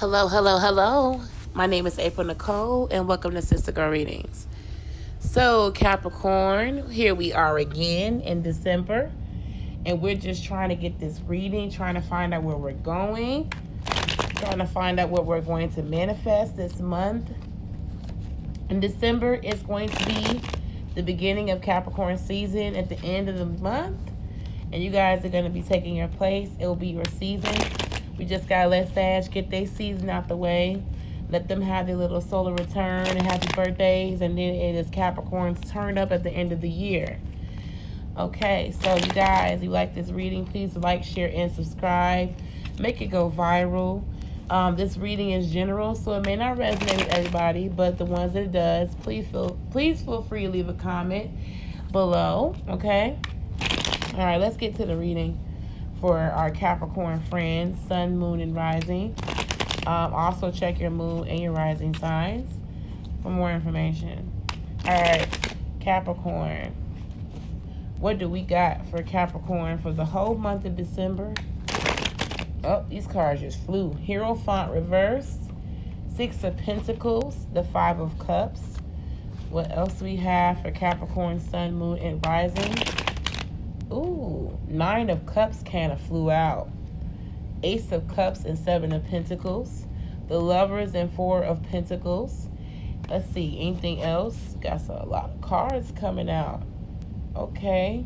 Hello, hello, hello. My name is April Nicole, and welcome to Sister Girl Readings. So, Capricorn, here we are again in December, and we're just trying to get this reading, trying to find out where we're going, trying to find out what we're going to manifest this month. And December is going to be the beginning of Capricorn season at the end of the month, and you guys are going to be taking your place. It will be your season. We just got to let Sag get their season out the way. Let them have their little solar return and happy birthdays. And then it is Capricorn's turn up at the end of the year. Okay, so you guys, you like this reading, please like, share, and subscribe. Make it go viral. This reading is general, so it may not resonate with everybody, but the ones that it does, please feel free to leave a comment below, okay? All right, let's get to the reading for our Capricorn friends, Sun, Moon, and Rising. Also check your moon and your rising signs for more information. All right, Capricorn. What do we got for Capricorn for the whole month of December? Oh, these cards just flew. Hierophant reversed, Six of Pentacles, the Five of Cups. What else do we have for Capricorn, Sun, Moon, and Rising? Ooh, Nine of Cups kind of flew out. Ace of Cups and Seven of Pentacles. The Lovers and Four of Pentacles. Let's see, anything else? Got a lot of cards coming out. Okay.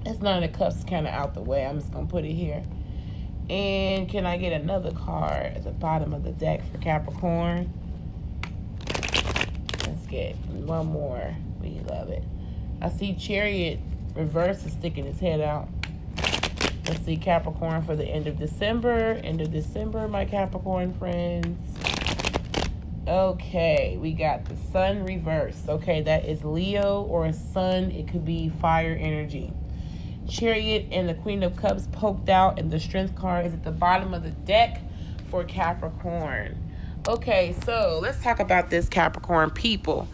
That's Nine of Cups kind of out the way. I'm just going to put it here. And can I get another card at the bottom of the deck for Capricorn? Let's get one more. We love it. I see Chariot reverse is sticking his head out. Let's see Capricorn for the end of December. End of December, my Capricorn friends. Okay, we got the Sun reverse. Okay, that is Leo or a Sun. It could be fire energy. Chariot and the Queen of Cups poked out, and the Strength card is at the bottom of the deck for Capricorn. Okay, so let's talk about this, Capricorn people.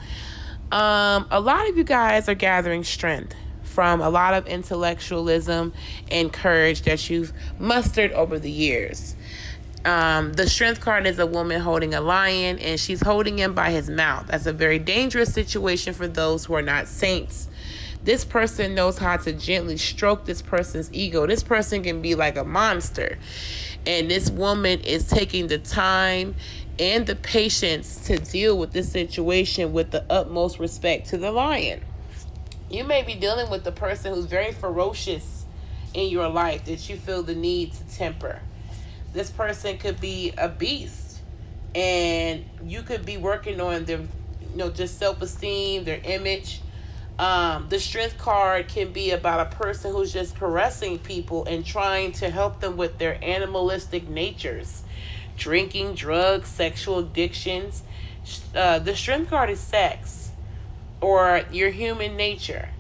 A lot of you guys are gathering strength from a lot of intellectualism and courage that you've mustered over the years. The Strength card is a woman holding a lion, and she's holding him by his mouth. That's a very dangerous situation for those who are not saints. This person knows how to gently stroke this person's ego. This person can be like a monster. And this woman is taking the time and the patience to deal with this situation with the utmost respect to the lion. You may be dealing with the person who's very ferocious in your life that you feel the need to temper. This person could be a beast, and you could be working on their, just self-esteem, their image. The Strength card can be about a person who's just caressing people and trying to help them with their animalistic natures, drinking, drugs, sexual addictions. The Strength card is sex or your human nature.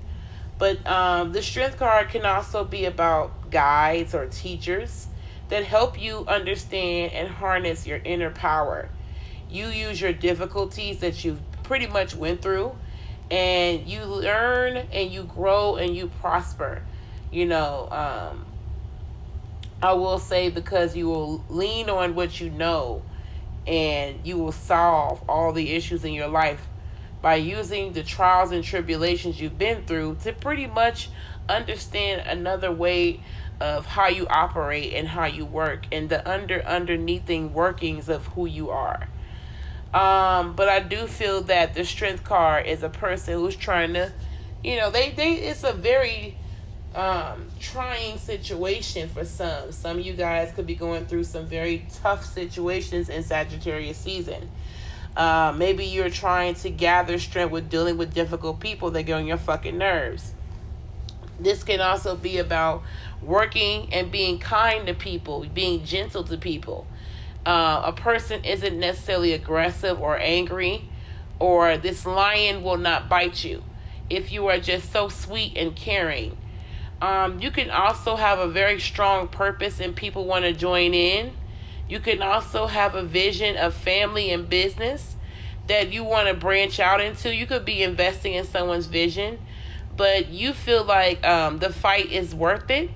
But the Strength card can also be about guides or teachers that help you understand and harness your inner power. You use your difficulties that you've pretty much went through, and you learn and you grow and you prosper. I will say, because you will lean on what you know, and you will solve all the issues in your life by using the trials and tribulations you've been through to pretty much understand another way of how you operate and how you work and the underneathing workings of who you are. But I do feel that the Strength card is a person who's trying to, it's a very trying situation for some. Some of you guys could be going through some very tough situations in Sagittarius season. Maybe you're trying to gather strength with dealing with difficult people that get on your fucking nerves. This can also be about working and being kind to people, being gentle to people. A person isn't necessarily aggressive or angry, or this lion will not bite you if you are just so sweet and caring. You can also have a very strong purpose and people want to join in. You can also have a vision of family and business that you want to branch out into. You could be investing in someone's vision, but you feel like the fight is worth it.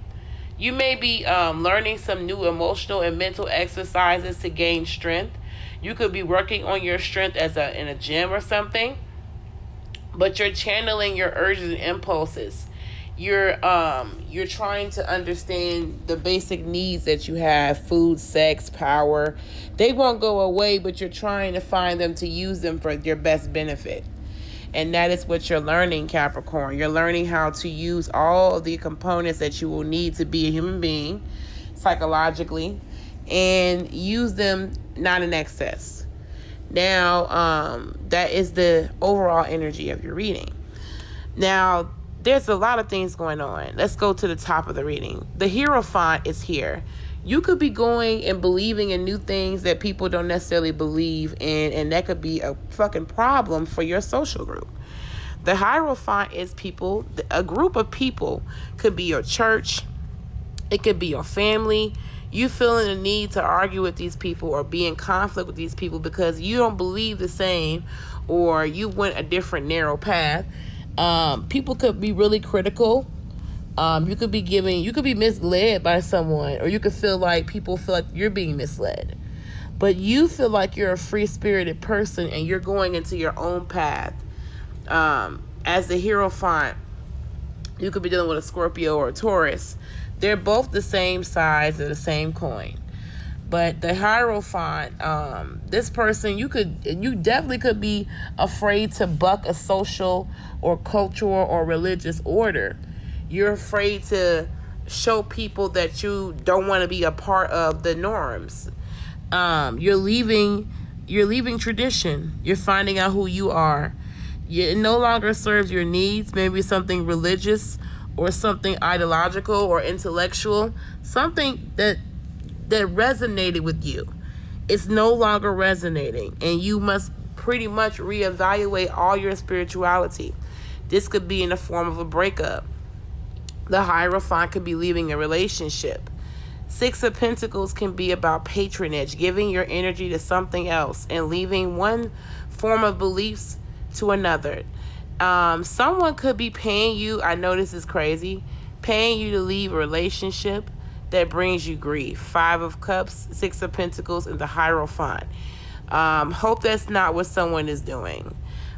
You may be learning some new emotional and mental exercises to gain strength. You could be working on your strength in a gym or something, but you're channeling your urges and impulses. You're trying to understand the basic needs that you have: food, sex, power. They won't go away, but you're trying to find them to use them for your best benefit. And that is what you're learning, Capricorn. You're learning how to use all of the components that you will need to be a human being psychologically, and use them not in excess. Now, that is the overall energy of your reading. Now, there's a lot of things going on. Let's go to the top of the reading. The Hierophant is here. You could be going and believing in new things that people don't necessarily believe in, and that could be a fucking problem for your social group. The Hierophant is people, a group of people. Could be your church. It could be your family. You feeling the need to argue with these people or be in conflict with these people because you don't believe the same, or you went a different narrow path. People could be really critical. You could be misled by someone, or you could feel like people feel like you're being misled. But you feel like you're a free-spirited person and you're going into your own path. As the Hierophant, you could be dealing with a Scorpio or a Taurus. They're both the same size of the same coin. But the Hierophant, this person, you definitely could be afraid to buck a social or cultural or religious order. You're afraid to show people that you don't want to be a part of the norms. You're leaving tradition. You're finding out who you are. It no longer serves your needs. Maybe something religious or something ideological or intellectual, something that resonated with you. It's no longer resonating, and you must pretty much reevaluate all your spirituality. This could be in the form of a breakup. The Hierophant could be leaving a relationship. Six of Pentacles can be about patronage, giving your energy to something else and leaving one form of beliefs to another. Someone could be paying you, I know this is crazy, paying you to leave a relationship that brings you grief. 5 of Cups, 6 of Pentacles, and the Hierophant. Hope that's not what someone is doing.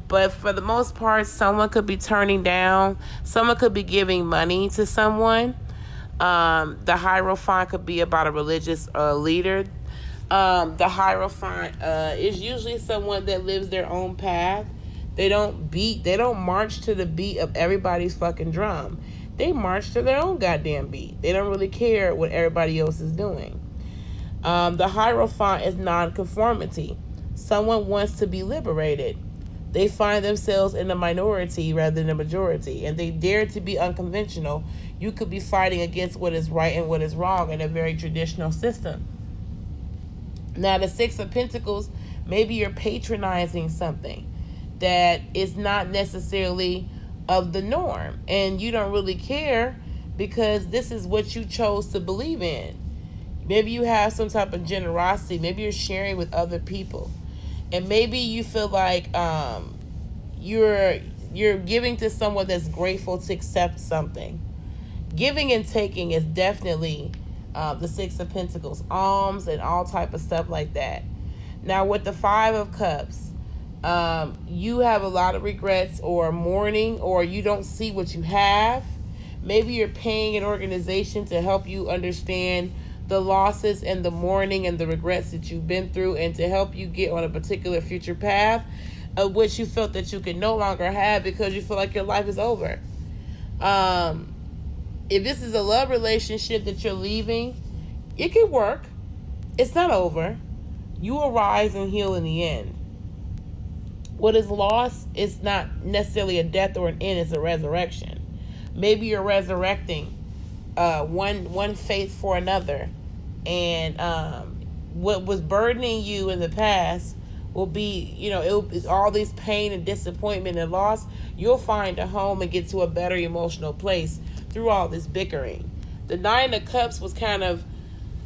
But for the most part, someone could be turning down. Someone could be giving money to someone. The Hierophant could be about a religious leader. The Hierophant is usually someone that lives their own path. They don't march to the beat of everybody's fucking drum. They march to their own goddamn beat. They don't really care what everybody else is doing. The Hierophant is non-conformity. Someone wants to be liberated. They find themselves in the minority rather than the majority, and they dare to be unconventional. You could be fighting against what is right and what is wrong in a very traditional system. Now, the 6 of Pentacles, maybe you're patronizing something that is not necessarily of the norm, and you don't really care because this is what you chose to believe in. Maybe you have some type of generosity. Maybe you're sharing with other people. And maybe you feel like you're giving to someone that's grateful to accept something. Giving and taking is definitely the 6 of Pentacles, alms and all type of stuff like that. Now with the 5 of Cups, you have a lot of regrets or mourning, or you don't see what you have. Maybe you're paying an organization to help you understand the losses and the mourning and the regrets that you've been through, and to help you get on a particular future path of which you felt that you could no longer have because you feel like your life is over. If this is a love relationship that you're leaving, it can work. It's not over. You will rise and heal in the end. What is lost is not necessarily a death or an end, it's a resurrection. Maybe you're resurrecting one faith for another, and what was burdening you in the past will be, it'll be all this pain and disappointment and loss. You'll find a home and get to a better emotional place through all this bickering. The 9 of Cups was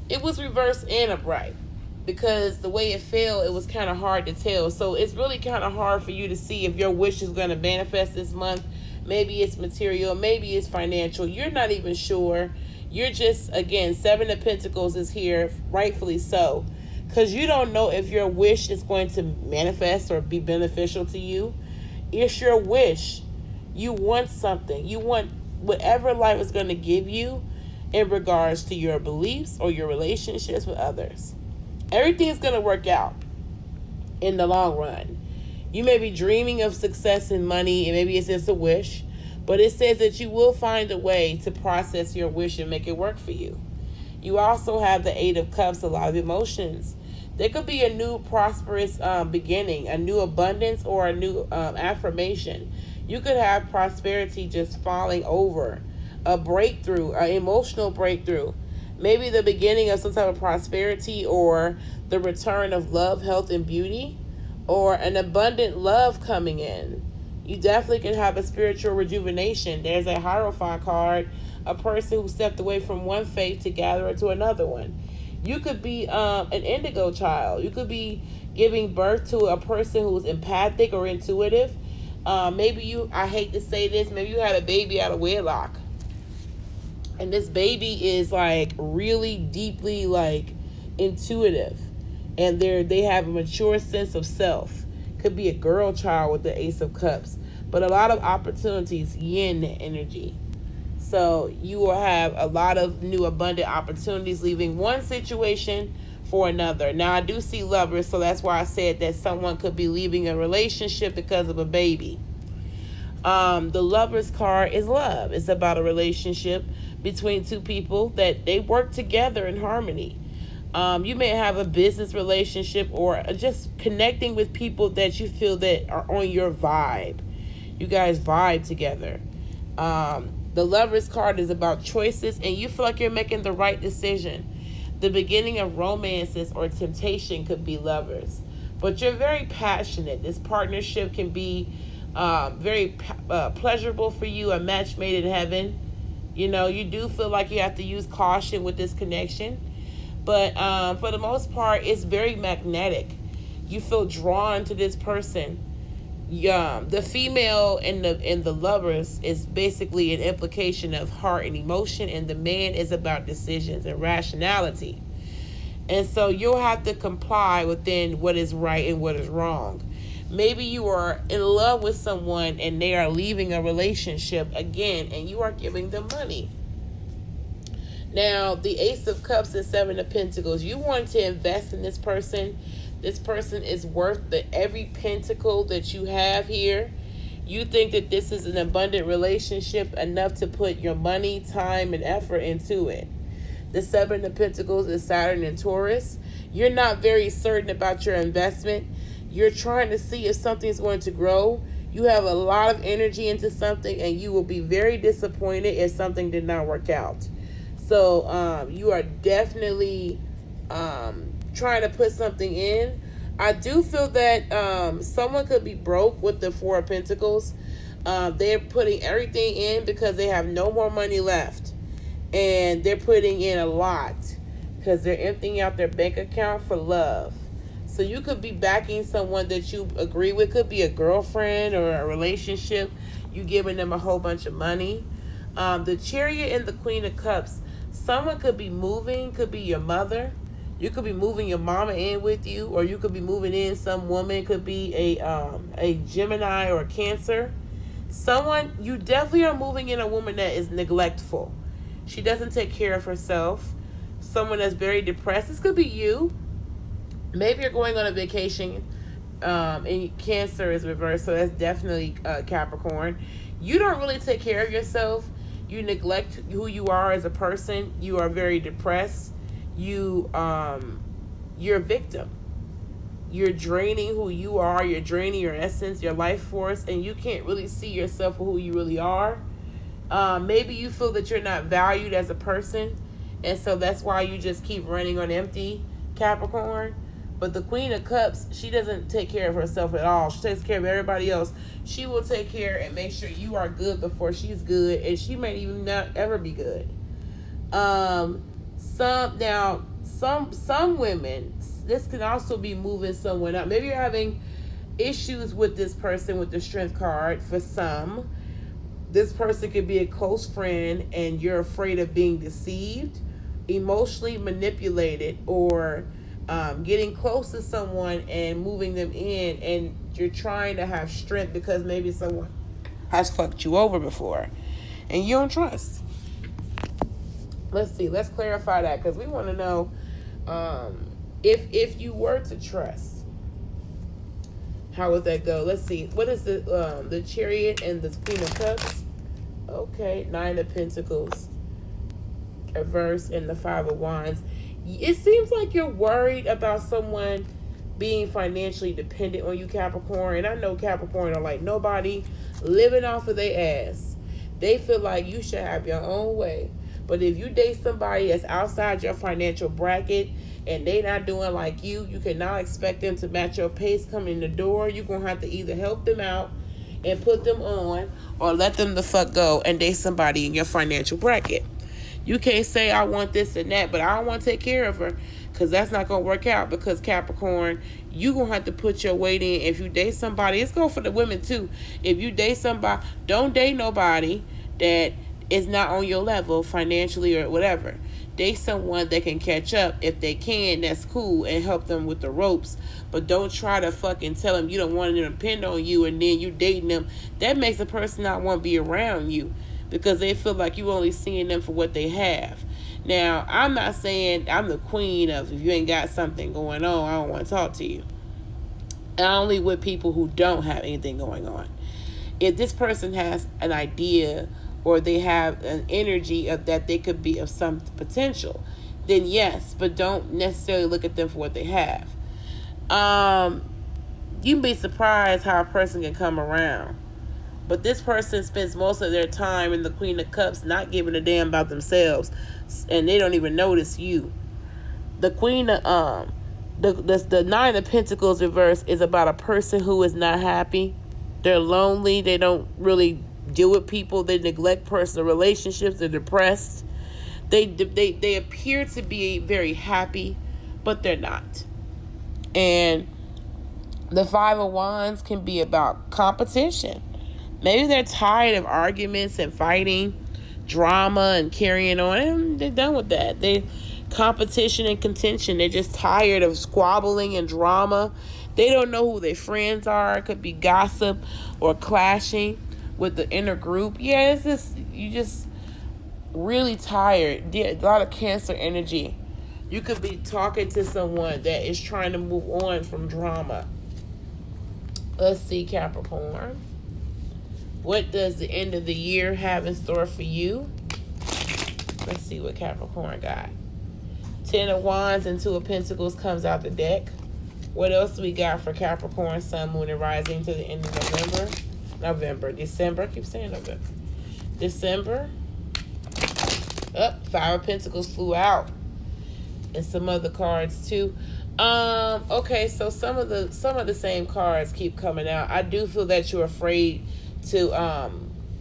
it was reversed and upright, because the way it fell, it was kind of hard to tell. So it's really kind of hard for you to see if your wish is going to manifest this month. Maybe it's material, maybe it's financial. You're not even sure. You're just, again, Seven of Pentacles is here, rightfully so, because you don't know if your wish is going to manifest or be beneficial to you. It's your wish. You want something. You want whatever life is going to give you in regards to your beliefs or your relationships with others. Everything is going to work out in the long run. You may be dreaming of success and money, and maybe it's just a wish, but it says that you will find a way to process your wish and make it work for you. You also have the Eight of Cups, a lot of emotions. There could be a new prosperous beginning, a new abundance, or a new affirmation. You could have prosperity just falling over, a breakthrough, an emotional breakthrough. Maybe the beginning of some type of prosperity, or the return of love, health, and beauty, or an abundant love coming in. You definitely can have a spiritual rejuvenation. There's a Hierophant card, a person who stepped away from one faith to gather into another one. You could be an indigo child. You could be giving birth to a person who's empathic or intuitive. Maybe you, I hate to say this, maybe you had a baby out of wedlock. And this baby is like really deeply like intuitive. And they have a mature sense of self. Could be a girl child with the Ace of Cups. But a lot of opportunities, yin energy. So you will have a lot of new abundant opportunities, leaving one situation for another. Now, I do see Lovers, so that's why I said that someone could be leaving a relationship because of a baby. The Lovers card is love. It's about a relationship between two people that they work together in harmony. You may have a business relationship, or just connecting with people that you feel that are on your vibe. You guys vibe together. The Lovers card is about choices, and you feel like you're making the right decision. The beginning of romances or temptation could be Lovers. But you're very passionate. This partnership can be very pleasurable for you, a match made in heaven. You know, you do feel like you have to use caution with this connection. But for the most part, it's very magnetic. You feel drawn to this person. The female in the Lovers is basically an implication of heart and emotion, and the man is about decisions and rationality. And so you'll have to comply within what is right and what is wrong. Maybe you are in love with someone and they are leaving a relationship again, and you are giving them money. Now, the Ace of Cups and Seven of Pentacles, you want to invest in this person. This person is worth every pentacle that you have here. You think that this is an abundant relationship enough to put your money, time, and effort into it. The Seven of Pentacles is Saturn and Taurus. You're not very certain about your investment. You're trying to see if something's going to grow. You have a lot of energy into something, and you will be very disappointed if something did not work out. So you are definitely trying to put something in. I do feel that someone could be broke with the Four of Pentacles. They're putting everything in because they have no more money left. And they're putting in a lot because they're emptying out their bank account for love. So you could be backing someone that you agree with. Could be a girlfriend or a relationship. You giving them a whole bunch of money. The Chariot and the Queen of Cups. Someone could be moving. Could be your mother. You could be moving your mama in with you, or you could be moving in some woman. Could be a Gemini or a Cancer. Someone, you definitely are moving in a woman that is neglectful. She doesn't take care of herself. Someone that's very depressed. This could be you. Maybe you're going on a vacation, and Cancer is reversed, so that's definitely Capricorn. You don't really take care of yourself. You neglect who you are as a person. You are very depressed. You're a victim. You're draining who you are. You're draining your essence, your life force, and you can't really see yourself for who you really are. Maybe you feel that you're not valued as a person, and so that's why you just keep running on empty, Capricorn. But the Queen of Cups, she doesn't take care of herself at all. She takes care of everybody else. She will take care and make sure you are good before she's good, and she might even not ever be good. Some women, this can also be moving someone up. Maybe you're having issues with this person with the Strength card for some. This person could be a close friend and you're afraid of being deceived, emotionally manipulated, or getting close to someone and moving them in, and you're trying to have strength because maybe someone has fucked you over before and you don't trust. Let's see. Let's clarify that, because we want to know if you were to trust, how would that go? Let's see. What is the Chariot and the Queen of Cups? Okay, Nine of Pentacles, reverse, and the Five of Wands. It seems like you're worried about someone being financially dependent on you, Capricorn. And I know Capricorn are like nobody, living off of their ass. They feel like you should have your own way. But if you date somebody that's outside your financial bracket and they not doing like you cannot expect them to match your pace coming in the door. You're going to have to either help them out and put them on, or let them the fuck go and date somebody in your financial bracket. You can't say, I want this and that, but I don't want to take care of her, because that's not going to work out. Because Capricorn, you're going to have to put your weight in. If you date somebody, it's going for the women too. If you date somebody, don't date nobody that is not on your level financially or whatever. Date someone that can catch up. If they can, that's cool, and help them with the ropes. But don't try to fucking tell them you don't want them to depend on you, and then you dating them. That makes a person not want to be around you, because they feel like you only seeing them for what they have. Now, I'm not saying I'm the queen of, if you ain't got something going on, I don't want to talk to you. I'm only with people who don't have anything going on. If this person has an idea, or they have an energy of that they could be of some potential, then yes, but don't necessarily look at them for what they have. You'd be surprised how a person can come around. But this person spends most of their time in the Queen of Cups not giving a damn about themselves, and they don't even notice you. The Queen of the Nine of Pentacles reverse is about a person who is not happy. They're lonely. They don't really deal with people. They neglect personal relationships. They're depressed. They appear to be very happy, but they're not. And the Five of Wands can be about competition. Maybe they're tired of arguments and fighting, drama and carrying on, and they're done with that. They competition and contention. They're just tired of squabbling and drama. They don't know who their friends are. It could be gossip or clashing with the inner group. Yeah, it's just, you just really tired. A lot of Cancer energy. You could be talking to someone that is trying to move on from drama. Let's see, Capricorn. What does the end of the year have in store for you? Let's see what Capricorn got. 10 of Wands and 2 of Pentacles comes out the deck. What else we got for Capricorn, Sun, Moon, and Rising to the end of December. I keep saying November. December. Five of Pentacles flew out. And some other cards too. Okay, so some of the same cards keep coming out. I do feel that you're afraid to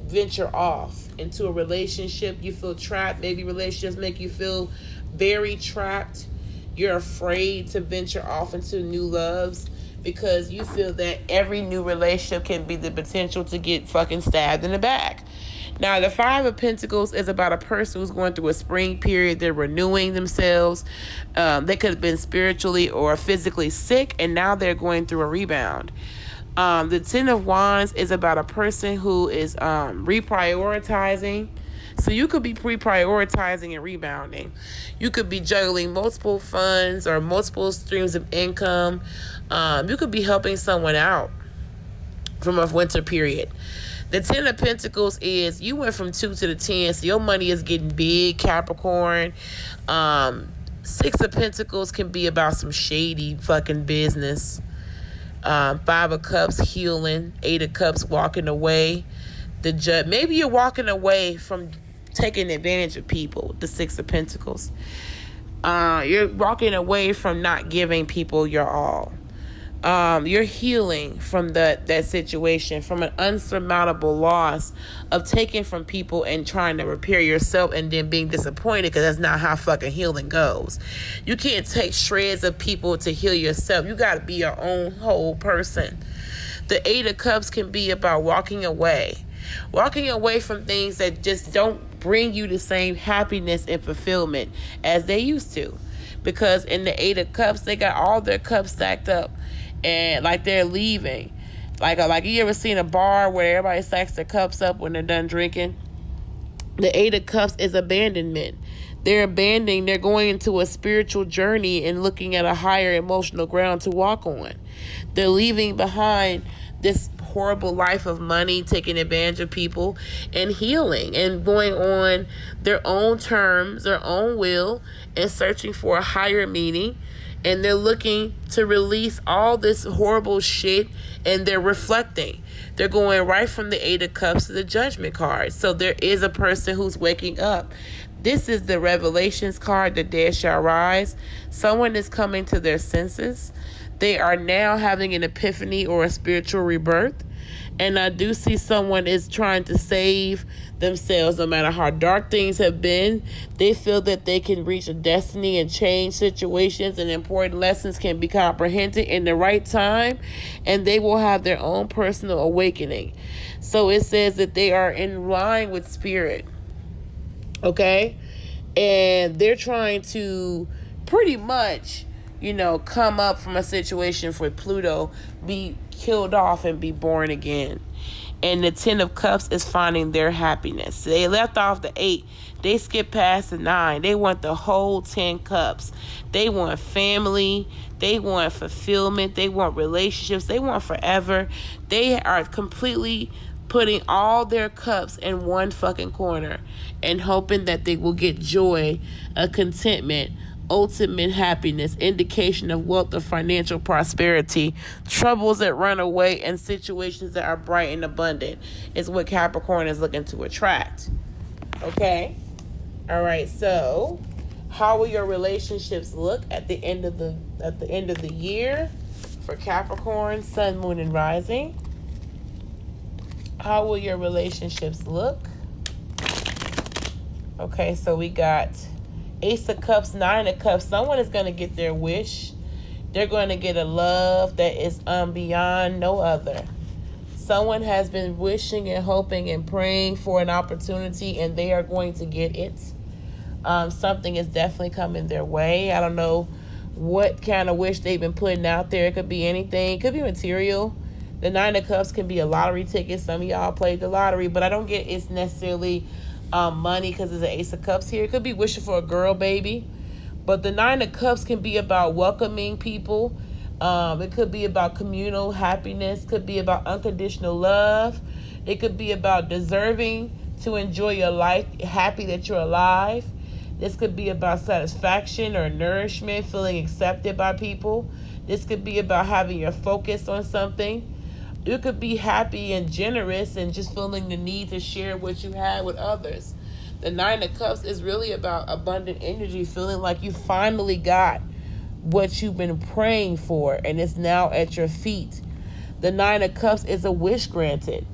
venture off into a relationship. You feel trapped. Maybe relationships make you feel very trapped. You're afraid to venture off into new loves because you feel that every new relationship can be the potential to get fucking stabbed in the back. Now, the Five of Pentacles is about a person who's going through a spring period. They're renewing themselves. They could have been spiritually or physically sick, and now they're going through a rebound. The 10 of Wands is about a person who is reprioritizing. So you could be reprioritizing and rebounding. You could be juggling multiple funds or multiple streams of income. You could be helping someone out from a winter period. The 10 of Pentacles is you went from 2 to the 10, so your money is getting big, Capricorn. 6 of Pentacles can be about some shady fucking business. 5 of Cups, healing. 8 of Cups, walking away. Maybe you're walking away from taking advantage of people. The 6 of Pentacles. You're walking away from not giving people your all. You're healing from that situation, from an unsurmountable loss of taking from people and trying to repair yourself and then being disappointed because that's not how fucking healing goes. You can't take shreds of people to heal yourself. You got to be your own whole person. The 8 of Cups can be about walking away. Walking away from things that just don't bring you the same happiness and fulfillment as they used to. Because in the Eight of Cups, they got all their cups stacked up and like they're leaving. Like you ever seen a bar where everybody stacks their cups up when they're done drinking? The Eight of Cups is abandonment. They're going into a spiritual journey and looking at a higher emotional ground to walk on. They're leaving behind this horrible life of money, taking advantage of people, and healing and going on their own terms, their own will, and searching for a higher meaning. And they're looking to release all this horrible shit, and they're reflecting. They're going right from the Eight of Cups to the Judgment card. So there is a person who's waking up. This is the Revelations card, the dead shall rise. Someone is coming to their senses. They are now having an epiphany or a spiritual rebirth. And I do see someone is trying to save themselves no matter how dark things have been. They feel that they can reach a destiny and change situations, and important lessons can be comprehended in the right time, and they will have their own personal awakening. So it says that they are in line with spirit. Okay? And they're trying to pretty much, come up from a situation for Pluto, be killed off and be born again. And the 10 of Cups is finding their happiness. They left off the 8. They skipped past the 9. They want the whole 10 cups. They want family. They want fulfillment. They want relationships. They want forever. They are completely putting all their cups in one fucking corner and hoping that they will get joy, a contentment, ultimate happiness, indication of wealth or financial prosperity, troubles that run away, and situations that are bright and abundant is what Capricorn is looking to attract. Okay? All right, so how will your relationships look at the end of the year for Capricorn, Sun, Moon, and Rising? How will your relationships look? Okay, so we got Ace of Cups, Nine of Cups. Someone is going to get their wish. They're going to get a love that is beyond no other. Someone has been wishing and hoping and praying for an opportunity, and they are going to get it. Something is definitely coming their way. I don't know what kind of wish they've been putting out there. It could be anything. It could be material. The Nine of Cups can be a lottery ticket. Some of y'all played the lottery, but I don't get it's necessarily money because there's an Ace of Cups here. It could be wishing for a girl baby. But the Nine of Cups can be about welcoming people. It could be about communal happiness. Could be about unconditional love. It could be about deserving to enjoy your life, happy that you're alive. This could be about satisfaction or nourishment, feeling accepted by people. This could be about having your focus on something. You could be happy and generous and just feeling the need to share what you had with others. The Nine of Cups is really about abundant energy, feeling like you finally got what you've been praying for and it's now at your feet. The Nine of Cups is a wish granted.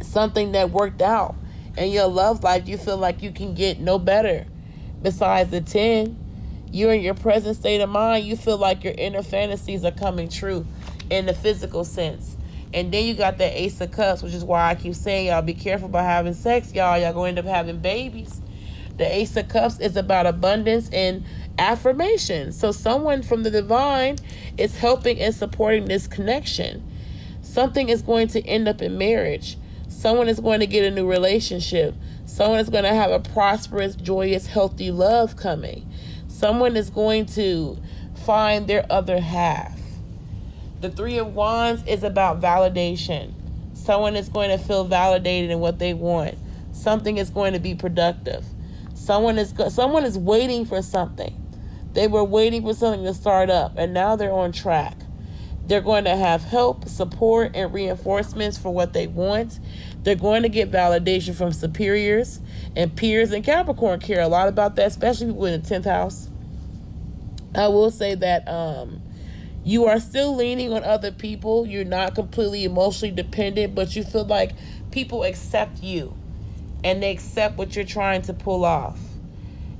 Something that worked out. In your love life, you feel like you can get no better. Besides the 10, you're in your present state of mind. You feel like your inner fantasies are coming true in the physical sense. And then you got the Ace of Cups, which is why I keep saying, y'all be careful about having sex, y'all. Y'all going to end up having babies. The Ace of Cups is about abundance and affirmation. So someone from the divine is helping and supporting this connection. Something is going to end up in marriage. Someone is going to get a new relationship. Someone is going to have a prosperous, joyous, healthy love coming. Someone is going to find their other half. The Three of Wands is about validation. Someone is going to feel validated in what they want. Something is going to be productive. Someone is waiting for something. They were waiting for something to start up, and now they're on track. They're going to have help, support, and reinforcements for what they want. They're going to get validation from superiors and peers. And Capricorn care a lot about that, especially people in the 10th house. I will say that you are still leaning on other people. You're not completely emotionally dependent, but you feel like people accept you and they accept what you're trying to pull off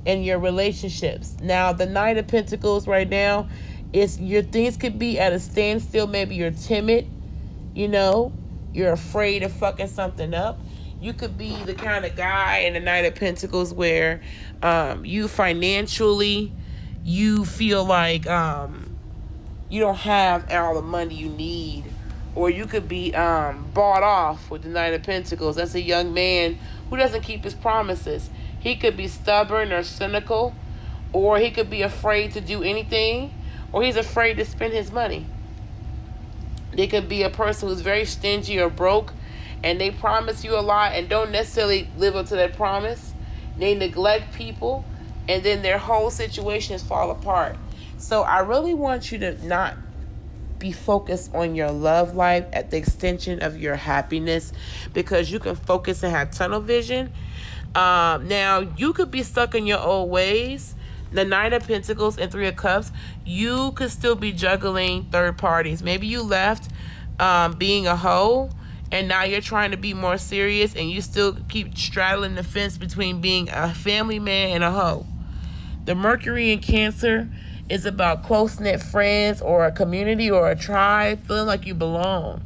in your relationships. Now, the Knight of Pentacles right now, your things could be at a standstill. Maybe you're timid, You're afraid of fucking something up. You could be the kind of guy in the Knight of Pentacles where you financially, you feel like you don't have all the money you need. Or you could be bought off with the Knight of Pentacles. That's a young man who doesn't keep his promises. He could be stubborn or cynical, or he could be afraid to do anything, or he's afraid to spend his money. They could be a person who's very stingy or broke, and they promise you a lot and don't necessarily live up to that promise. They neglect people, and then their whole situations fall apart. So I really want you to not be focused on your love life at the extension of your happiness, because you can focus and have tunnel vision. Now, you could be stuck in your old ways. The Knight of Pentacles and Three of Cups, you could still be juggling third parties. Maybe you left being a hoe, and now you're trying to be more serious, and you still keep straddling the fence between being a family man and a hoe. The Mercury in Cancer is about close-knit friends or a community or a tribe, feeling like you belong.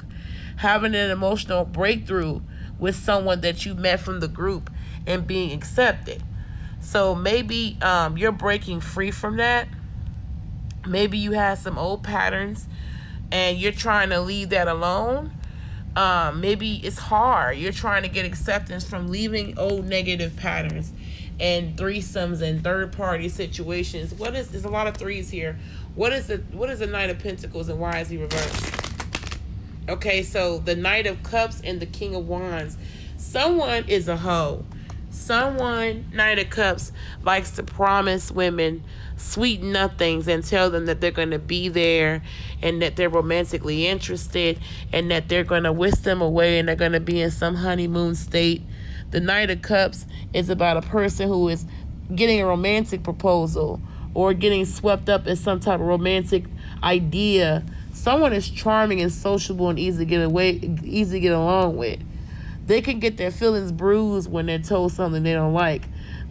Having an emotional breakthrough with someone that you met from the group and being accepted. So maybe you're breaking free from that. Maybe you have some old patterns and you're trying to leave that alone. Maybe it's hard. You're trying to get acceptance from leaving old negative patterns and threesomes and third-party situations. There's a lot of threes here. What is the Knight of Pentacles, and why is he reversed? Okay, so the Knight of Cups and the King of Wands. Someone is a hoe. Someone, Knight of Cups, likes to promise women sweet nothings and tell them that they're going to be there and that they're romantically interested and that they're going to whisk them away and they're going to be in some honeymoon state. The Knight of Cups is about a person who is getting a romantic proposal or getting swept up in some type of romantic idea. Someone is charming and sociable and easy to get along with. They can get their feelings bruised when they're told something they don't like.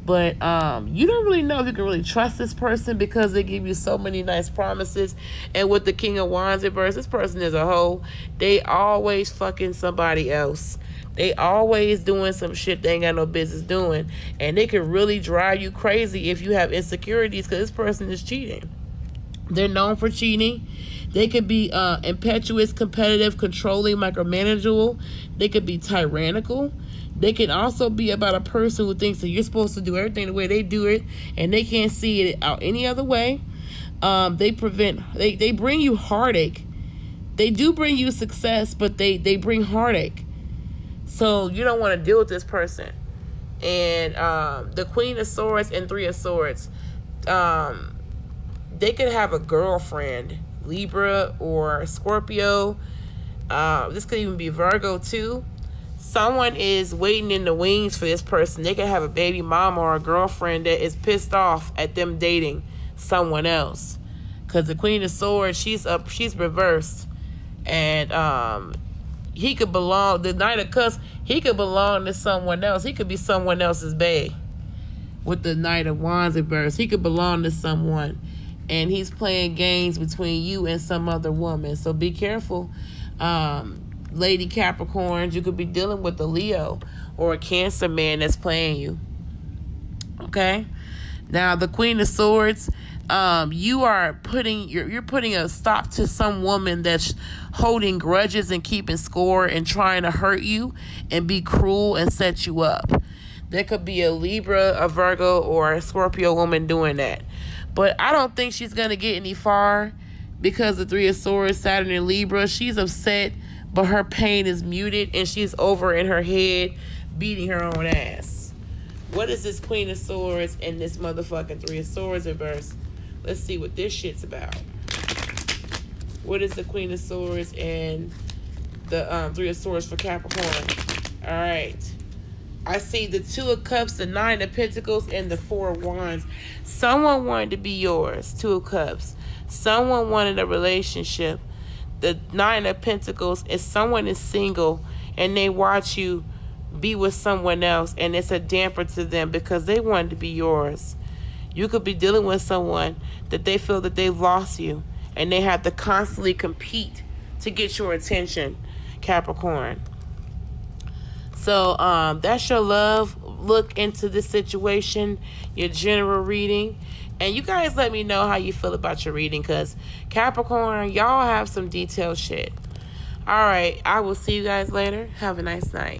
But you don't really know if you can really trust this person because they give you so many nice promises. And with the King of Wands reverse, this person is a hoe. They always fucking somebody else. They always doing some shit they ain't got no business doing. And they can really drive you crazy if you have insecurities because this person is cheating. They're known for cheating. They could be impetuous, competitive, controlling, micromanageable. They could be tyrannical. They can also be about a person who thinks that you're supposed to do everything the way they do it, and they can't see it out any other way. They bring you heartache. They do bring you success, but they bring heartache. So you don't want to deal with this person. And the Queen of Swords and Three of Swords, they could have a girlfriend, Libra or Scorpio. This could even be Virgo too. Someone is waiting in the wings for this person. They could have a baby mama or a girlfriend that is pissed off at them dating someone else. Because the Queen of Swords, she's reversed. And he could belong, the Knight of Cups, he could belong to someone else. He could be someone else's bae. With the Knight of Wands reversed, he could belong to someone. And he's playing games between you and some other woman. So be careful. Lady Capricorns, you could be dealing with a Leo or a Cancer man that's playing you. Okay? Now, the Queen of Swords, you're putting a stop to some woman that's holding grudges and keeping score and trying to hurt you and be cruel and set you up. There could be a Libra, a Virgo, or a Scorpio woman doing that. But I don't think she's going to get any far because the Three of Swords, Saturn and Libra, she's upset, but her pain is muted and she's over in her head beating her own ass. What is this Queen of Swords and this motherfucking Three of Swords reverse? Let's see what this shit's about. What is the Queen of Swords and the Three of Swords for Capricorn? All right. I see the Two of Cups, the Nine of Pentacles, and the Four of Wands. Someone wanted to be yours, Two of Cups. Someone wanted a relationship. The Nine of Pentacles is someone is single and they watch you be with someone else and it's a damper to them because they wanted to be yours. You could be dealing with someone that they feel that they've lost you and they have to constantly compete to get your attention. Capricorn. So that's your love look into this situation, your general reading. And you guys let me know how you feel about your reading, because Capricorn, y'all have some detailed shit. All right, I will see you guys later. Have a nice night.